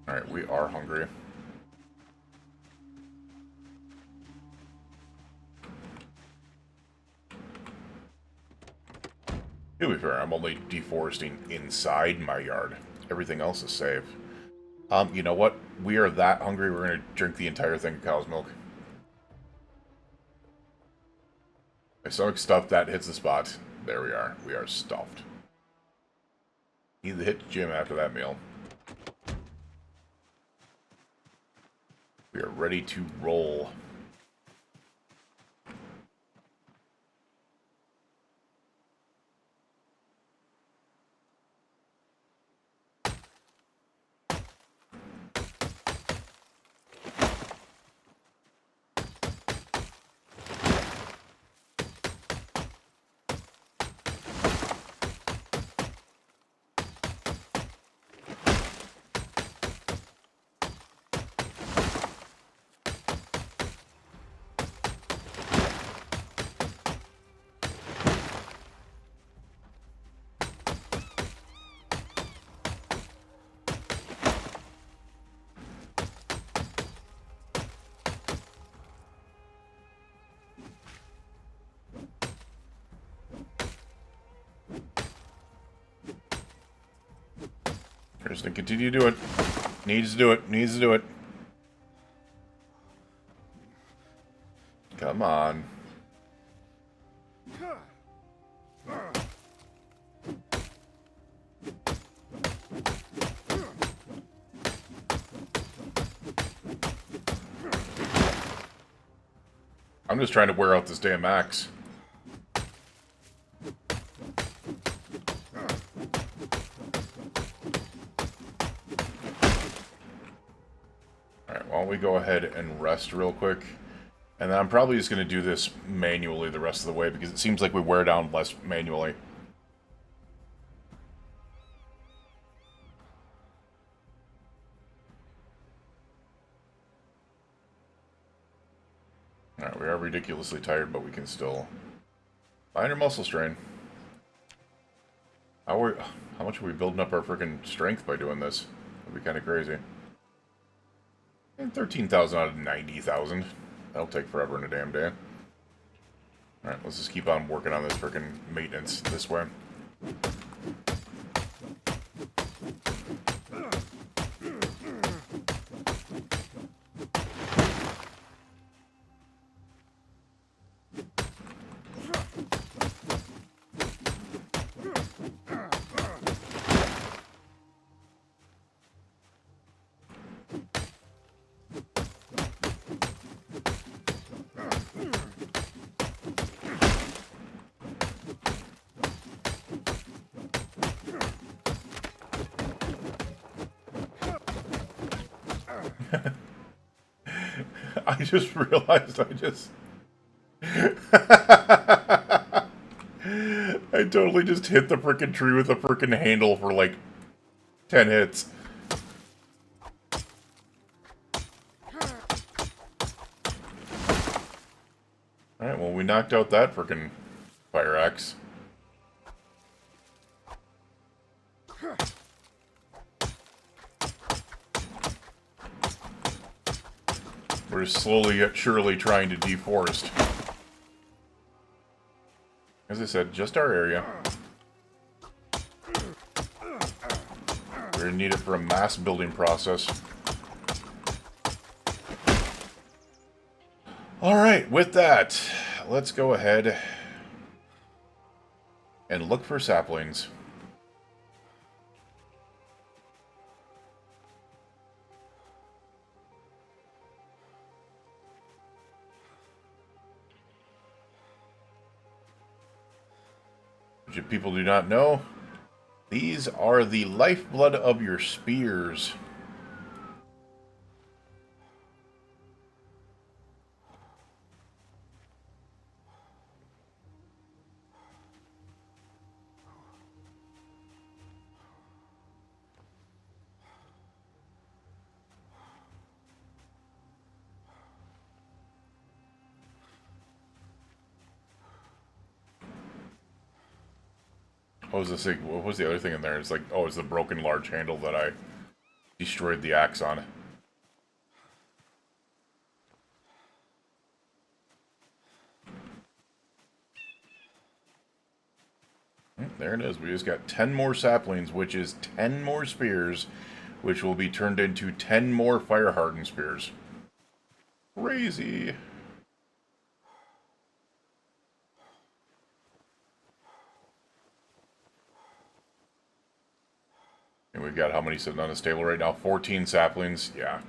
Alright, we are hungry. To be fair, I'm only deforesting inside my yard. Everything else is safe. You know what? We are that hungry, we're going to drink the entire thing of cow's milk. My stomach's stuffed, that hits the spot. There we are. We are stuffed. Need to hit the gym after that meal. We are ready to roll. Just to continue to do it. Needs to do it. Needs to do it. Come on. I'm just trying to wear out this damn axe. Alright, why don't we go ahead and rest real quick. And then I'm probably just going to do this manually the rest of the way, because it seems like we wear down less manually. Alright, we are ridiculously tired, but we can still minor muscle strain. How much are we building up our freaking strength by doing this? That'd be kind of crazy. And 13,000 out of 90,000. That'll take forever in a damn day. Alright, let's just keep on working on this freaking maintenance this way. I just realized I totally just hit the frickin' tree with a frickin' handle for like 10 hits. Alright, well we knocked out that frickin' fire axe. We're slowly yet surely trying to deforest. As I said, just our area. We're gonna need it for a mass building process. Alright, with that, let's go ahead and look for saplings. Which people do not know, these are the lifeblood of your spears. What was this thing? What was the other thing in there? It's like, oh, it's the broken large handle that I destroyed the axe on. There it is. We just got 10 more saplings, which is 10 more spears, which will be turned into 10 more fire-hardened spears. Crazy. And we've got how many sitting on this table right now? 14 saplings. Yeah.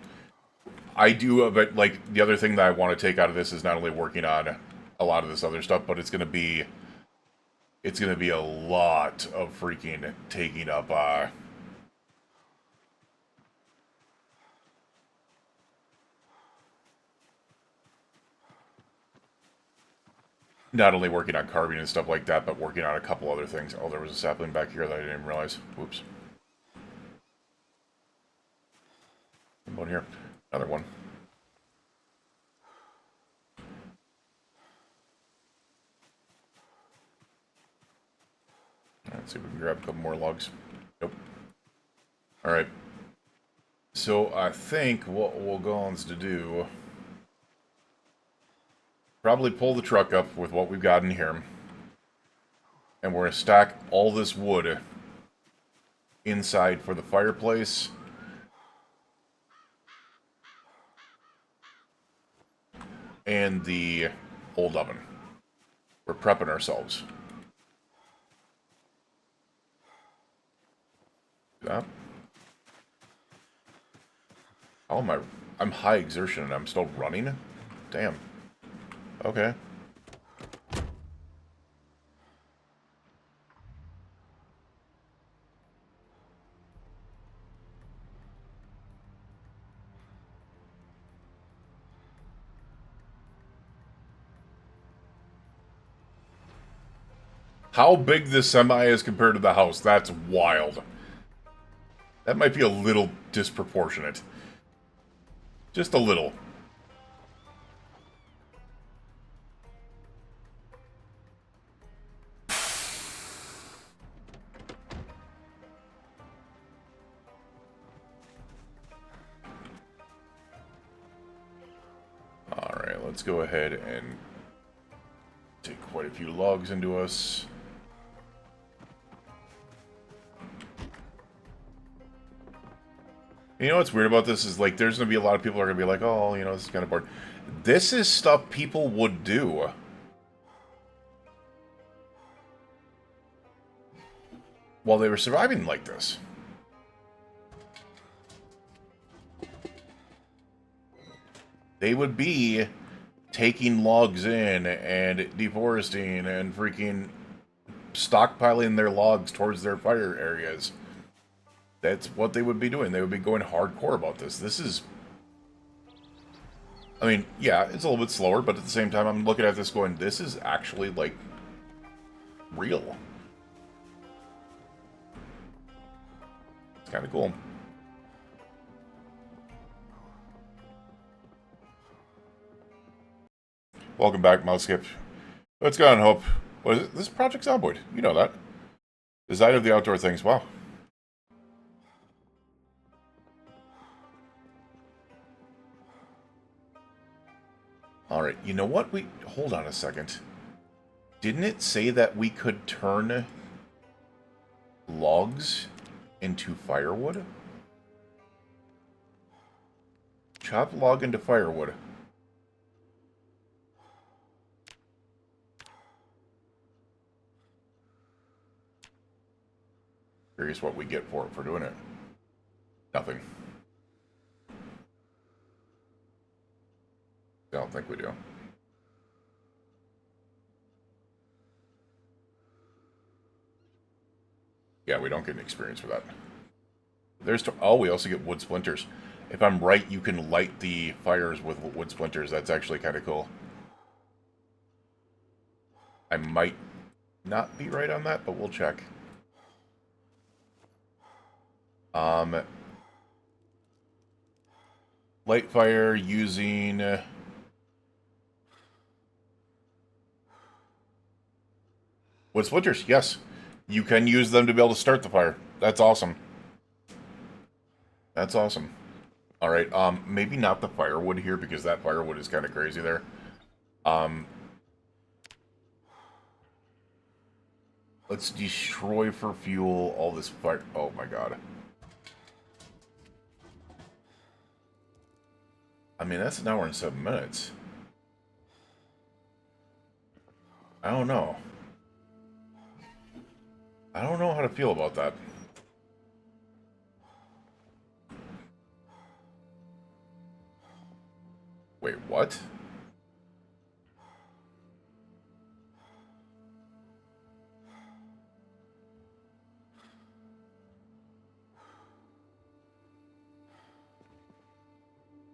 I do, but like the other thing that I want to take out of this is not only working on a lot of this other stuff, but it's gonna be a lot of freaking taking up not only working on carving and stuff like that, but working on a couple other things. Oh, there was a sapling back here that I didn't even realize. Whoops. One here. Another one. Let's see if we can grab a couple more logs. Nope. Alright. So I think what we'll go on to do, probably pull the truck up with what we've got in here. And we're going to stack all this wood inside for the fireplace. And the old oven. We're prepping ourselves. That. Oh my, I'm high exertion and I'm still running? Damn. Okay. How big this semi is compared to the house, that's wild. That might be a little disproportionate. Just a little. Alright, let's go ahead and take quite a few logs into us. You know what's weird about this is, like, there's going to be a lot of people who are going to be like, oh, you know, this is kind of boring. This is stuff people would do while they were surviving like this. They would be taking logs in and deforesting and freaking stockpiling their logs towards their fire areas. That's what they would be doing. They would be going hardcore about this. This is... I mean, yeah, it's a little bit slower, but at the same time, I'm looking at this going, this is actually, like, real. It's kind of cool. Welcome back, Mouseskip. What's going on, Hope? What is it? This is Project Zomboid. You know that. Design of the outdoor things. Wow. Alright, you know what? Hold on a second. Didn't it say that we could turn logs into firewood? Chop log into firewood. Curious what we get for it for doing it. Nothing. I don't think we do. Yeah, we don't get any experience for that. Oh, we also get wood splinters. If I'm right, you can light the fires with wood splinters. That's actually kind of cool. I might not be right on that, but we'll check. Light fire using... wood splinters, yes. You can use them to be able to start the fire. That's awesome. That's awesome. Alright, maybe not the firewood here, because that firewood is kind of crazy there. Let's destroy for fuel all this fire... Oh my god. I mean, that's an hour and 7 minutes. I don't know. I don't know how to feel about that. Wait, what?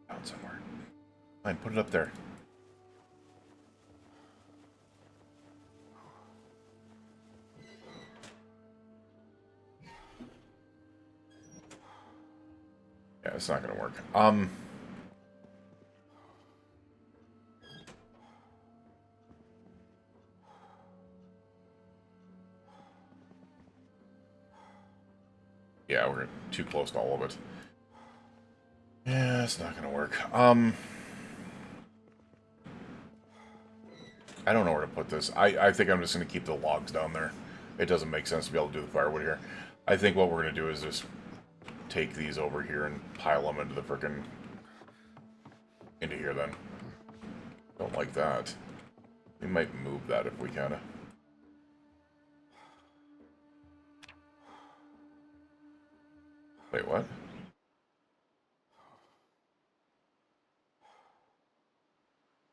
Down somewhere. Fine, put it up there. Yeah, it's not gonna work. Yeah, we're too close to all of it. Yeah, it's not gonna work. I don't know where to put this. I think I'm just gonna keep the logs down there. It doesn't make sense to be able to do the firewood here. I think what we're going to do is just take these over here and pile them into the frickin' into here then. Don't like that. We might move that if we can. Wait, what?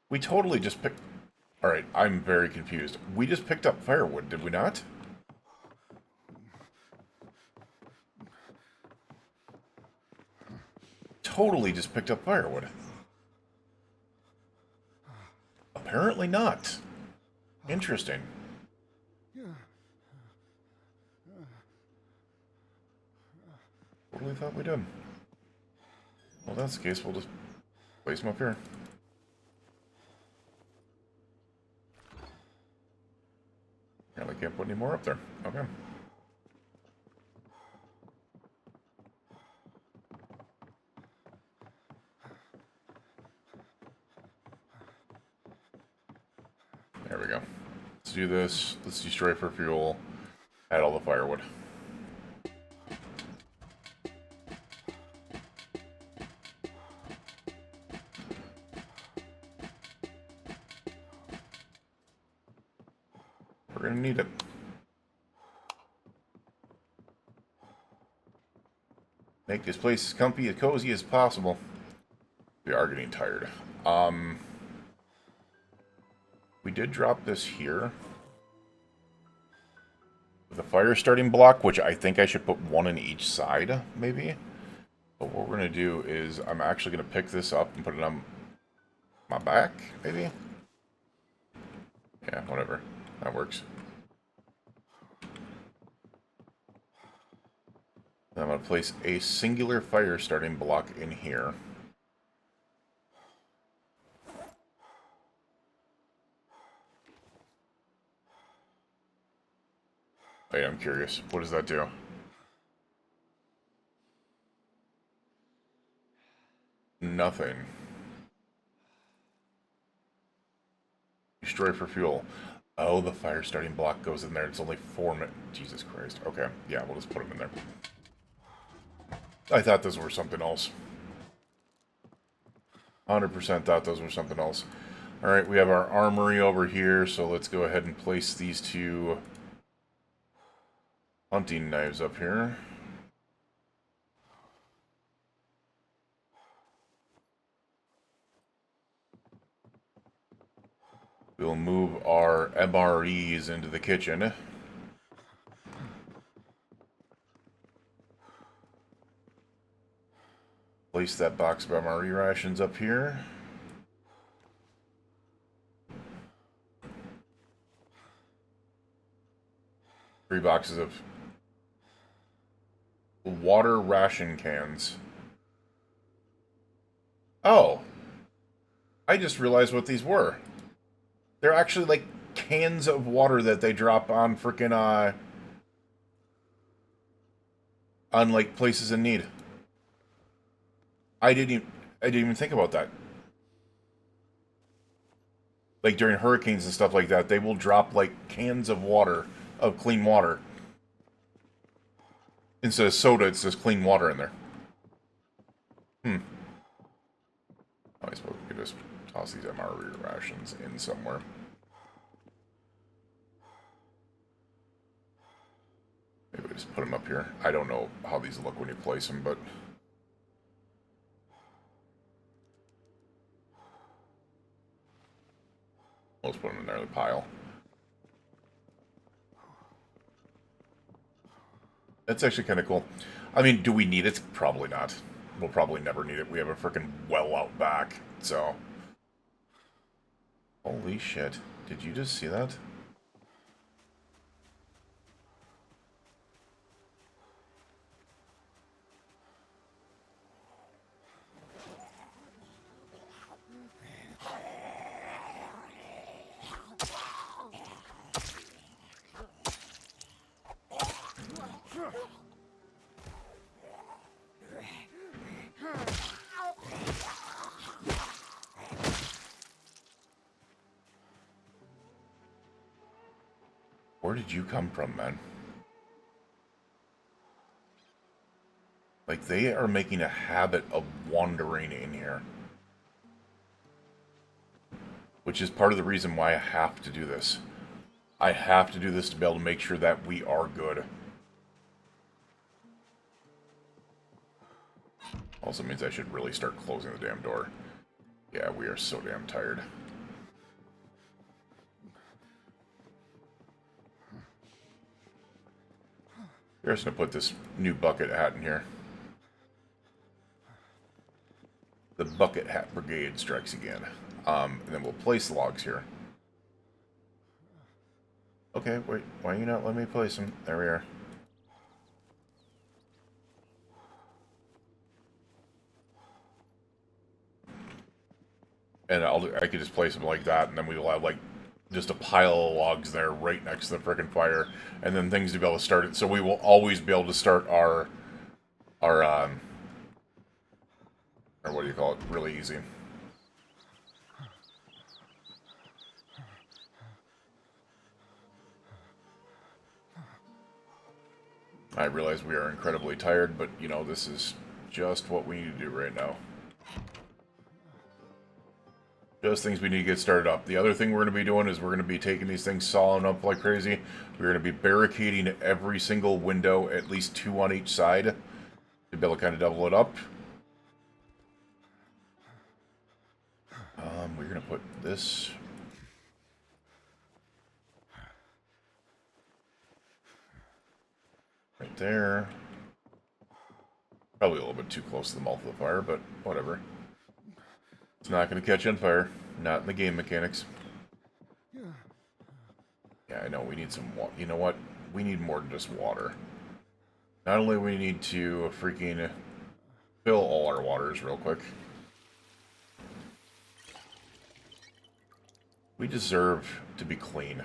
We totally just picked... Alright, I'm very confused. We just picked up firewood, did we not? Totally just picked up firewood. Apparently not. Interesting. Totally thought we did. Well, that's the case. We'll just place them up here. Apparently can't put any more up there. Okay. There we go. Let's do this. Let's destroy for fuel. Add all the firewood. We're gonna need it. Make this place as comfy and cozy as possible. We are getting tired. We did drop this here. With a fire starting block, which I think I should put one in each side, maybe. But what we're gonna do is I'm actually gonna pick this up and put it on my back, maybe? Yeah, whatever. That works. I'm going to place a singular fire starting block in here. Wait, I'm curious. What does that do? Nothing. Destroy for fuel. Oh, the fire starting block goes in there. It's only 4 minutes. Jesus Christ. Okay, yeah, we'll just put them in there. I thought those were something else. 100% thought those were something else. Alright, we have our armory over here, so let's go ahead and place these 2 hunting knives up here. We'll move our MREs into the kitchen. Place that box of MRE rations up here. Three boxes of water ration cans. Oh. I just realized what these were. They're actually like cans of water that they drop on frickin' on like places in need. I didn't even think about that. Like during hurricanes and stuff like that, they will drop like cans of water, of clean water. Instead of soda, it's just clean water in there. Oh, I suppose we could just toss these MRE rations in somewhere. Maybe we just put them up here. I don't know how these look when you place them, but... let's put them in there, the pile. That's actually kind of cool. I mean, do we need it? Probably not. We'll probably never need it. We have a freaking well out back, so... holy shit. Did you just see that? Where did you come from, man? Like, they are making a habit of wandering in here. Which is part of the reason why I have to do this. I have to do this to be able to make sure that we are good. Also means I should really start closing the damn door. Yeah, we are so damn tired. We're just going to put this new bucket hat in here. The bucket hat brigade strikes again. And then we'll place the logs here. Okay, wait, why are you not letting me place them? There we are. And I could just place them like that, and then we will have, like, just a pile of logs there right next to the frickin' fire, and then things to be able to start it. So we will always be able to start our or what do you call it, really easy. I realize we are incredibly tired, but, you know, this is just what we need to do right now. Just things we need to get started up. The other thing we're going to be doing is we're going to be taking these things, sawing up like crazy. We're going to be barricading every single window, at least 2 on each side, to be able to kind of double it up. We're going to put this... right there. Probably a little bit too close to the mouth of the fire, but whatever. It's not going to catch on fire. Not in the game mechanics. Yeah, I know, we need some water. You know what? We need more than just water. Not only do we need to freaking fill all our waters real quick. We deserve to be clean.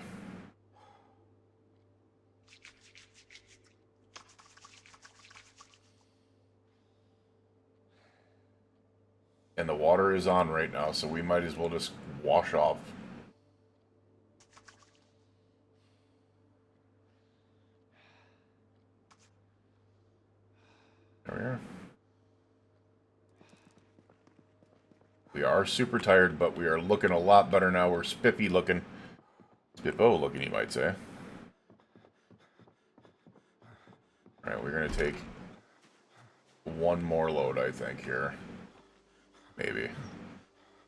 And the water is on right now, so we might as well just wash off. There we are. We are super tired, but we are looking a lot better now. We're spiffy looking. Spiffo looking, you might say. Alright, we're going to take one more load, I think, here. Maybe.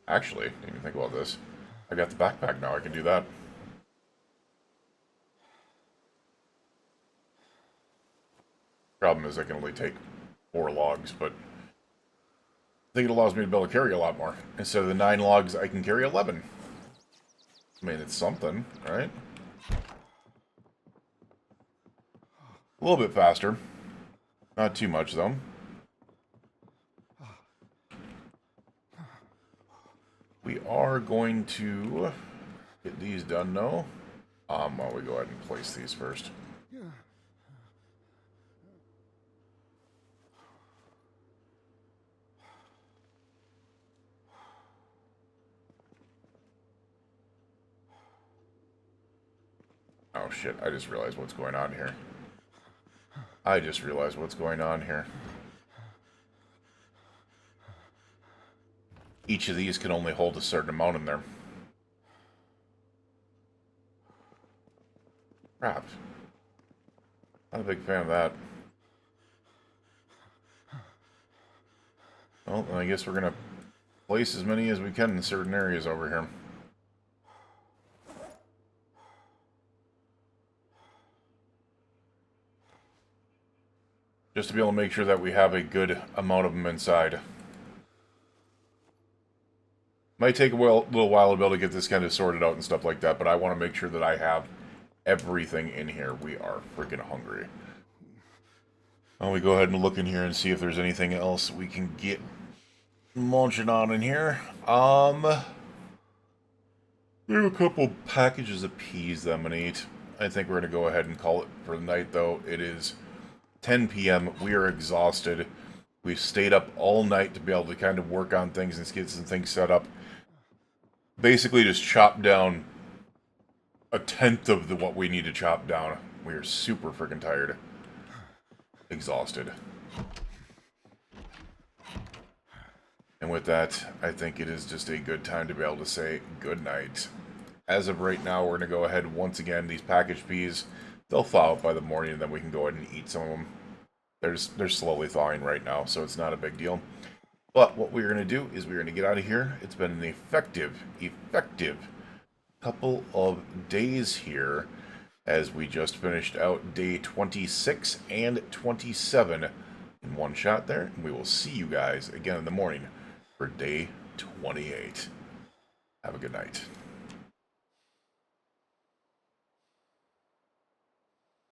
Actually, didn't even think about this. I got the backpack now, I can do that. Problem is I can only take 4 logs, but I think it allows me to be able to carry a lot more. Instead of the 9 logs, I can carry 11. I mean, it's something, right? A little bit faster. Not too much, though. We are going to get these done, though. While we go ahead and place these first. Oh shit, I just realized what's going on here. Each of these can only hold a certain amount in there. Crap. Not a big fan of that. Well, I guess we're gonna place as many as we can in certain areas over here. Just to be able to make sure that we have a good amount of them inside. Might take a little while to be able to get this kind of sorted out and stuff like that, but I want to make sure that I have everything in here. We are freaking hungry. Well, we go ahead and look in here and see if there's anything else we can get munching on in here. There are a couple packages of peas that I'm going to eat. I think we're going to go ahead and call it for the night, though. It is 10 p.m. We are exhausted. We've stayed up all night to be able to kind of work on things and get some things set up. Basically just chop down a tenth of what we need to chop down. We are super freaking tired. Exhausted. And with that, I think it is just a good time to be able to say good night. As of right now, we're going to go ahead once again. These packaged peas, they'll thaw out by the morning, and then we can go ahead and eat some of them. They're slowly thawing right now, so it's not a big deal. But what we're going to do is we're going to get out of here. It's been an effective couple of days here, as we just finished out day 26 and 27 in one shot there. And we will see you guys again in the morning for day 28. Have a good night.